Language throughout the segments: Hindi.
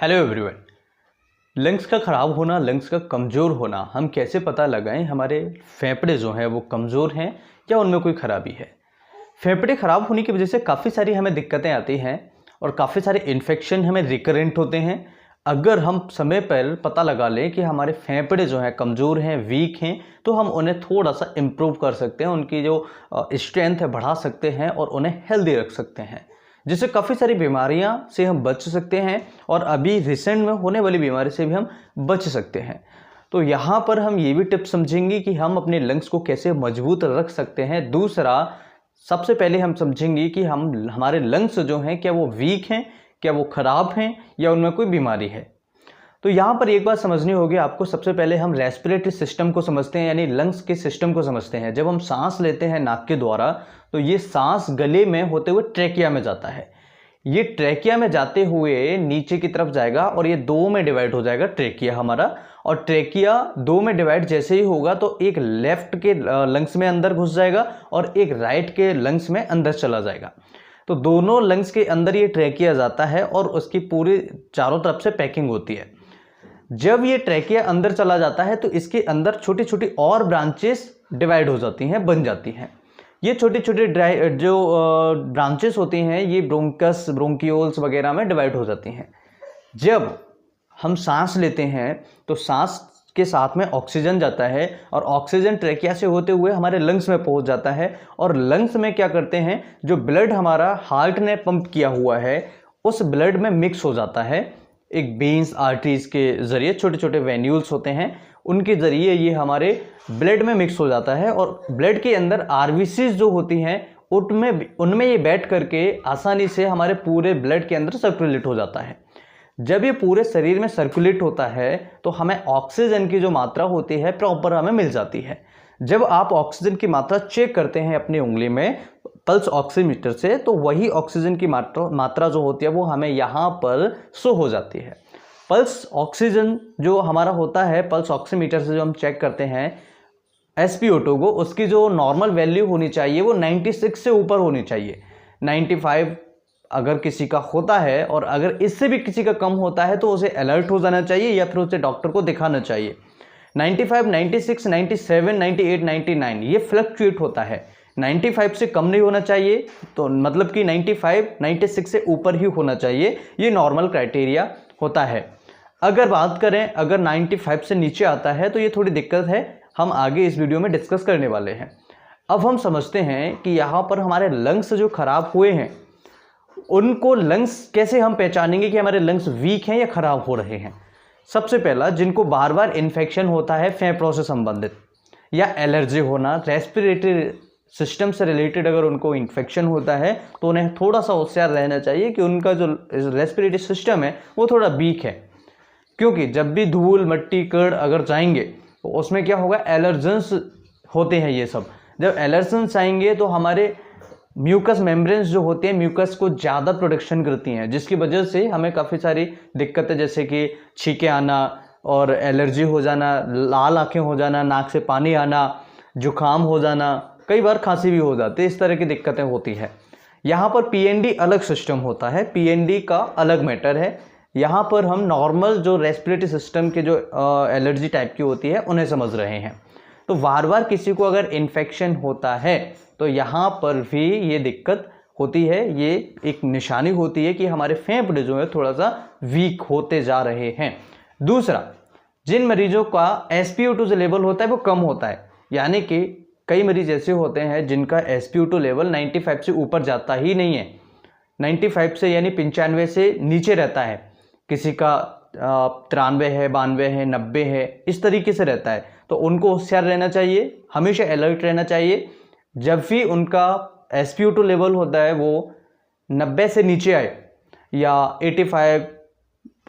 Hello everyone. लंग्स का ख़राब होना, लंग्स का कमज़ोर होना, हम कैसे पता लगाएं हमारे फेफड़े जो हैं वो कमज़ोर हैं या उनमें कोई ख़राबी है। फेफड़े ख़राब होने की वजह से काफ़ी सारी हमें दिक्कतें आती हैं और काफ़ी सारे इन्फेक्शन हमें रिकरेंट होते हैं। अगर हम समय पर पता लगा लें कि हमारे फेफड़े जो हैं कमज़ोर हैं, वीक हैं, तो हम उन्हें थोड़ा सा इम्प्रूव कर सकते हैं, उनकी जो स्ट्रेंथ है बढ़ा सकते हैं और उन्हें हेल्दी रख सकते हैं, जिससे काफ़ी सारी बीमारियां से हम बच सकते हैं और अभी रिसेंट में होने वाली बीमारी से भी हम बच सकते हैं। तो यहाँ पर हम ये भी टिप्स समझेंगे कि हम अपने लंग्स को कैसे मजबूत रख सकते हैं। दूसरा, सबसे पहले हम समझेंगे कि हमारे लंग्स जो हैं क्या वो वीक हैं, क्या वो ख़राब हैं या उनमें कोई बीमारी है। तो यहाँ पर एक बात समझनी होगी आपको। सबसे पहले हम रेस्पिरेटरी सिस्टम को समझते हैं, यानी लंग्स के सिस्टम को समझते हैं। जब हम सांस लेते हैं नाक के द्वारा तो ये सांस गले में होते हुए ट्रेकिया में जाता है। ये ट्रेकिया में जाते हुए नीचे की तरफ जाएगा और ये दो में डिवाइड हो जाएगा ट्रेकिया हमारा। और ट्रेकिया दो में डिवाइड जैसे ही होगा तो एक लेफ्ट के लंग्स में अंदर घुस जाएगा और एक राइट के लंग्स में अंदर चला जाएगा। तो दोनों लंग्स के अंदर ये ट्रेकिया जाता है और उसकी पूरी चारों तरफ से पैकिंग होती है। जब ये ट्रेकिया अंदर चला जाता है तो इसके अंदर छोटी छोटी और ब्रांचेस डिवाइड हो जाती हैं, बन जाती हैं। ये छोटे छोटे जो ब्रांचेस होती हैं ये ब्रोंकस, ब्रोंकियोल्स वगैरह में डिवाइड हो जाती हैं। जब हम सांस लेते हैं तो सांस के साथ में ऑक्सीजन जाता है और ऑक्सीजन ट्रेकिया से होते हुए हमारे लंग्स में पहुंच जाता है। और लंग्स में क्या करते हैं, जो ब्लड हमारा हार्ट ने पंप किया हुआ है उस ब्लड में मिक्स हो जाता है। एक वेन्स, आर्टरीज के जरिए, छोटे छोटे वेन्यूल्स होते हैं, उनके ज़रिए ये हमारे ब्लड में मिक्स हो जाता है और ब्लड के अंदर आरबीसीज जो होती हैं उनमें ये बैठ करके आसानी से हमारे पूरे ब्लड के अंदर सर्कुलेट हो जाता है। जब ये पूरे शरीर में सर्कुलेट होता है तो हमें ऑक्सीजन की जो मात्रा होती है प्रॉपर हमें मिल जाती है। जब आप ऑक्सीजन की मात्रा चेक करते हैं अपनी उंगली में पल्स ऑक्सीमीटर से तो वही ऑक्सीजन की मात्रा जो होती है वो हमें यहाँ पर शो हो जाती है। पल्स ऑक्सीजन जो हमारा होता है, पल्स ऑक्सीमीटर से जो हम चेक करते हैं SpO2 को, उसकी जो नॉर्मल वैल्यू होनी चाहिए वो 96 से ऊपर होनी चाहिए। 95 अगर किसी का होता है और अगर इससे भी किसी का कम होता है तो उसे अलर्ट हो जाना चाहिए या फिर उसे डॉक्टर को दिखाना चाहिए। 95, 96, 97, 98, 99 ये फ्लक्चुएट होता है। 95 से कम नहीं होना चाहिए, तो मतलब कि 95, 96 से ऊपर ही होना चाहिए, ये नॉर्मल क्राइटेरिया होता है। अगर बात करें अगर 95 से नीचे आता है तो ये थोड़ी दिक्कत है, हम आगे इस वीडियो में डिस्कस करने वाले हैं। अब हम समझते हैं कि यहाँ पर हमारे लंग्स जो खराब हुए हैं उनको लंग्स कैसे हम पहचानेंगे कि हमारे लंग्स वीक हैं या खराब हो रहे हैं। सबसे पहला, जिनको बार बार इन्फेक्शन होता है फेफड़ों से संबंधित या एलर्जी होना, रेस्पिरेटरी सिस्टम से रिलेटेड अगर उनको इन्फेक्शन होता है तो उन्हें थोड़ा सा होशियार रहना चाहिए कि उनका जो रेस्पिरेटरी सिस्टम है वो थोड़ा वीक है। क्योंकि जब भी धूल, मट्टी, कण अगर जाएंगे तो उसमें क्या होगा, एलर्जेंस होते हैं ये सब। जब एलर्जेंस आएंगे तो हमारे म्यूकस मेम्ब्रेन्स जो होते हैं म्यूकस को ज़्यादा प्रोडक्शन करती हैं, जिसकी वजह से हमें काफ़ी सारी दिक्कतें जैसे कि छींके आना और एलर्जी हो जाना, लाल आँखें हो जाना, नाक से पानी आना, जुकाम हो जाना, कई बार खांसी भी हो जाती है, इस तरह की दिक्कतें होती है। यहाँ पर PND अलग सिस्टम होता है, PND का अलग मैटर है। यहाँ पर हम नॉर्मल जो रेस्पिरेटरी सिस्टम के जो एलर्जी टाइप की होती है उन्हें समझ रहे हैं। तो बार बार किसी को अगर इन्फेक्शन होता है तो यहाँ पर भी ये दिक्कत होती है, ये एक निशानी होती है कि हमारे फेफड़े जो है थोड़ा सा वीक होते जा रहे हैं। दूसरा, जिन मरीजों का SpO2 जो लेवल होता है वो कम होता है, यानी कि कई मरीज ऐसे होते हैं जिनका SpO2 लेवल 95 से ऊपर जाता ही नहीं है, 95 से यानी 95 से नीचे रहता है, किसी का 93 है, 92 है, 90 है, इस तरीके से रहता है। तो उनको होशियार रहना चाहिए, हमेशा अलर्ट रहना चाहिए। जब भी उनका SpO2 लेवल होता है वो 90 से नीचे आए या 85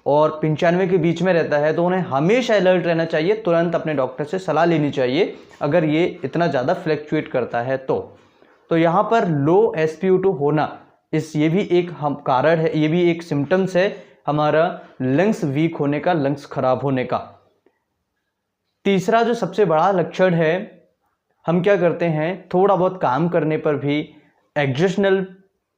और 95 के बीच में रहता है तो उन्हें हमेशा अलर्ट रहना चाहिए, तुरंत अपने डॉक्टर से सलाह लेनी चाहिए अगर ये इतना ज़्यादा फ्लक्चुएट करता है तो यहाँ पर लो SpO2 होना ये भी एक कारण है, ये भी एक सिम्टम्स है हमारा लंग्स वीक होने का, लंग्स खराब होने का। तीसरा जो सबसे बड़ा लक्षण है हम क्या करते हैं, थोड़ा बहुत काम करने पर भी एग्जस्टनल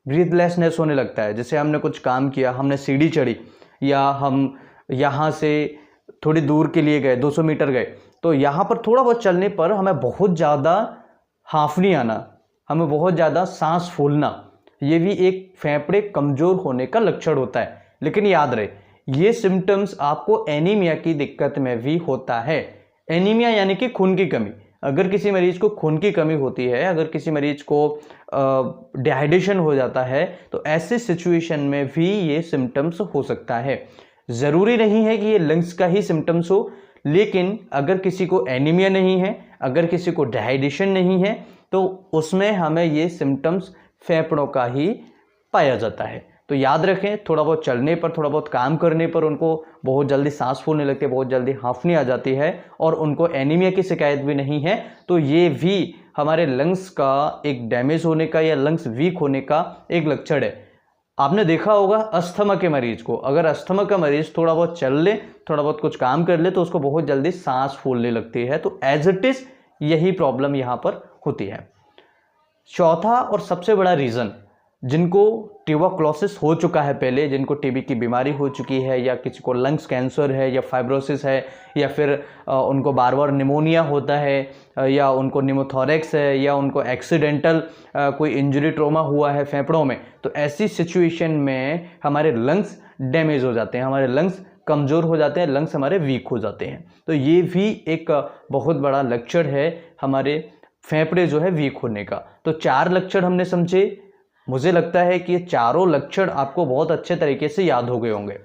ब्रीथलेसनेस होने लगता है। जैसे हमने कुछ काम किया, हमने सीढ़ी चढ़ी या हम यहाँ से थोड़ी दूर के लिए गए, 200 मीटर गए, तो यहाँ पर थोड़ा बहुत चलने पर हमें बहुत ज़्यादा हांफनी आना, हमें बहुत ज़्यादा सांस फूलना, ये भी एक फेफड़े कमज़ोर होने का लक्षण होता है। लेकिन याद रहे, ये सिम्टम्स आपको एनीमिया की दिक्कत में भी होता है। एनीमिया यानी कि खून की कमी। अगर किसी मरीज को खून की कमी होती है, अगर किसी मरीज को डिहाइड्रेशन हो जाता है, तो ऐसे सिचुएशन में भी ये सिम्टम्स हो सकता है। ज़रूरी नहीं है कि ये लंग्स का ही सिम्टम्स हो, लेकिन अगर किसी को एनीमिया नहीं है, अगर किसी को डिहाइड्रेशन नहीं है, तो उसमें हमें ये सिम्टम्स फेफड़ों का ही पाया जाता है। तो याद रखें, थोड़ा बहुत चलने पर, थोड़ा बहुत काम करने पर उनको बहुत जल्दी सांस फूलने लगती है, बहुत जल्दी हांफनी आ जाती है और उनको एनीमिया की शिकायत भी नहीं है, तो ये भी हमारे लंग्स का एक डैमेज होने का या लंग्स वीक होने का एक लक्षण है। आपने देखा होगा अस्थमा के मरीज को, अगर अस्थमा का मरीज थोड़ा बहुत चल ले, थोड़ा बहुत कुछ काम कर ले, तो उसको बहुत जल्दी सांस फूलने लगती है। तो एज इट इज यही प्रॉब्लम यहाँ पर होती है। चौथा और सबसे बड़ा रीज़न, जिनको ट्यूबरक्लोसिस हो चुका है पहले, जिनको टीबी की बीमारी हो चुकी है, या किसी को लंग्स कैंसर है, या फाइब्रोसिस है, या फिर उनको बार बार निमोनिया होता है, या उनको निमोथोरेक्स है, या उनको एक्सीडेंटल कोई इंजरी ट्रॉमा हुआ है फेफड़ों में, तो ऐसी सिचुएशन में हमारे लंग्स डैमेज हो जाते हैं, हमारे लंग्स कमज़ोर हो जाते हैं, लंग्स हमारे वीक हो जाते हैं। तो ये भी एक बहुत बड़ा लक्षण है हमारे फेफड़े जो है वीक होने का। तो 4 लक्षण हमने समझे। मुझे लगता है कि ये चारों लक्षण आपको बहुत अच्छे तरीके से याद हो गए होंगे।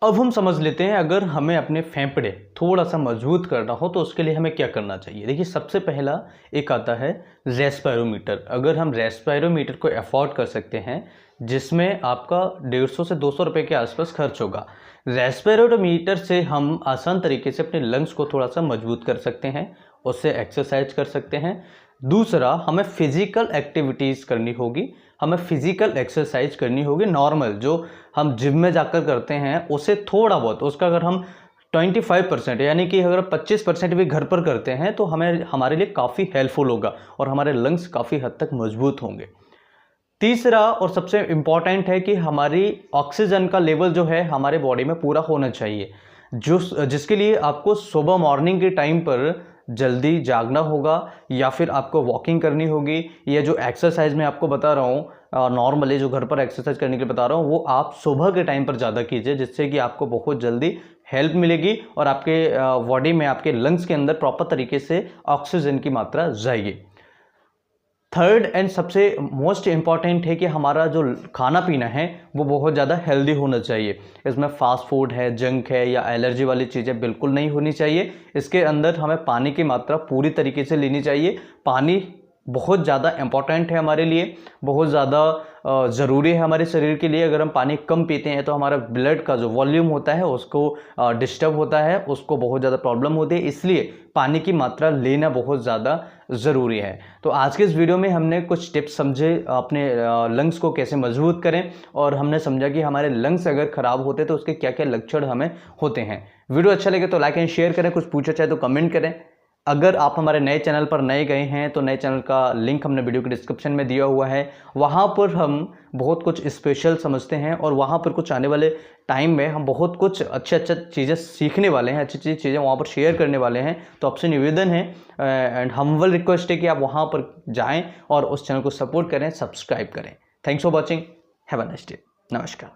अब हम समझ लेते हैं, अगर हमें अपने फेफड़े थोड़ा सा मजबूत करना हो तो उसके लिए हमें क्या करना चाहिए। देखिए, सबसे पहला एक आता है रेस्पिरोमीटर। अगर हम रेस्पिरोमीटर को अफोर्ड कर सकते हैं, जिसमें आपका 150 से 200 रुपये के आसपास खर्च होगा, रेस्पिरोमीटर से हम आसान तरीके से अपने लंग्स को थोड़ा सा मजबूत कर सकते हैं, उससे एक्सरसाइज कर सकते हैं। दूसरा, हमें फिजिकल एक्टिविटीज़ करनी होगी, हमें फिजिकल एक्सरसाइज करनी होगी नॉर्मल, जो हम जिम में जाकर करते हैं उसे थोड़ा बहुत, उसका अगर हम 25% यानी कि अगर 25% भी घर पर करते हैं तो हमारे लिए काफ़ी हेल्पफुल होगा और हमारे लंग्स काफ़ी हद तक मजबूत होंगे। तीसरा और सबसे इम्पॉर्टेंट है कि हमारी ऑक्सीजन का लेवल जो है हमारे बॉडी में पूरा होना चाहिए, जिसके लिए आपको सुबह मॉर्निंग के टाइम पर जल्दी जागना होगा, या फिर आपको वॉकिंग करनी होगी, या जो एक्सरसाइज मैं आपको बता रहा हूँ नॉर्मली जो घर पर एक्सरसाइज करने के लिए बता रहा हूँ, वो आप सुबह के टाइम पर ज़्यादा कीजिए, जिससे कि आपको बहुत जल्दी हेल्प मिलेगी और आपके बॉडी में, आपके लंग्स के अंदर प्रॉपर तरीके से ऑक्सीजन की मात्रा जाएगी। थर्ड एंड सबसे मोस्ट इम्पॉर्टेंट है कि हमारा जो खाना पीना है वो बहुत ज़्यादा हेल्दी होना चाहिए। इसमें फास्ट फूड है, जंक है, या एलर्जी वाली चीज़ें बिल्कुल नहीं होनी चाहिए। इसके अंदर हमें पानी की मात्रा पूरी तरीके से लेनी चाहिए। पानी बहुत ज़्यादा इम्पॉर्टेंट है हमारे लिए, बहुत ज़्यादा ज़रूरी है हमारे शरीर के लिए। अगर हम पानी कम पीते हैं तो हमारा ब्लड का जो वॉल्यूम होता है उसको डिस्टर्ब होता है, उसको बहुत ज़्यादा प्रॉब्लम होती है, इसलिए पानी की मात्रा लेना बहुत ज़्यादा ज़रूरी है। तो आज के इस वीडियो में हमने कुछ टिप्स समझे अपने लंग्स को कैसे मजबूत करें, और हमने समझा कि हमारे लंग्स अगर ख़राब होते हैं तो उसके क्या क्या लक्षण हमें होते हैं। वीडियो अच्छा लगे तो लाइक एंड शेयर करें, कुछ पूछा चाहे तो कमेंट करें। अगर आप हमारे नए चैनल पर नए गए हैं तो नए चैनल का लिंक हमने वीडियो के डिस्क्रिप्शन में दिया हुआ है, वहाँ पर हम बहुत कुछ स्पेशल समझते हैं, और वहाँ पर कुछ आने वाले टाइम में हम बहुत कुछ अच्छे चीज़ें सीखने वाले हैं, अच्छी चीज़ें वहाँ पर शेयर करने वाले हैं। तो आपसे निवेदन है एंड हम्बल रिक्वेस्ट है कि आप वहाँ पर जाएँ और उस चैनल को सपोर्ट करें, सब्सक्राइब करें। Thanks for watching, have a nice day. नमस्कार।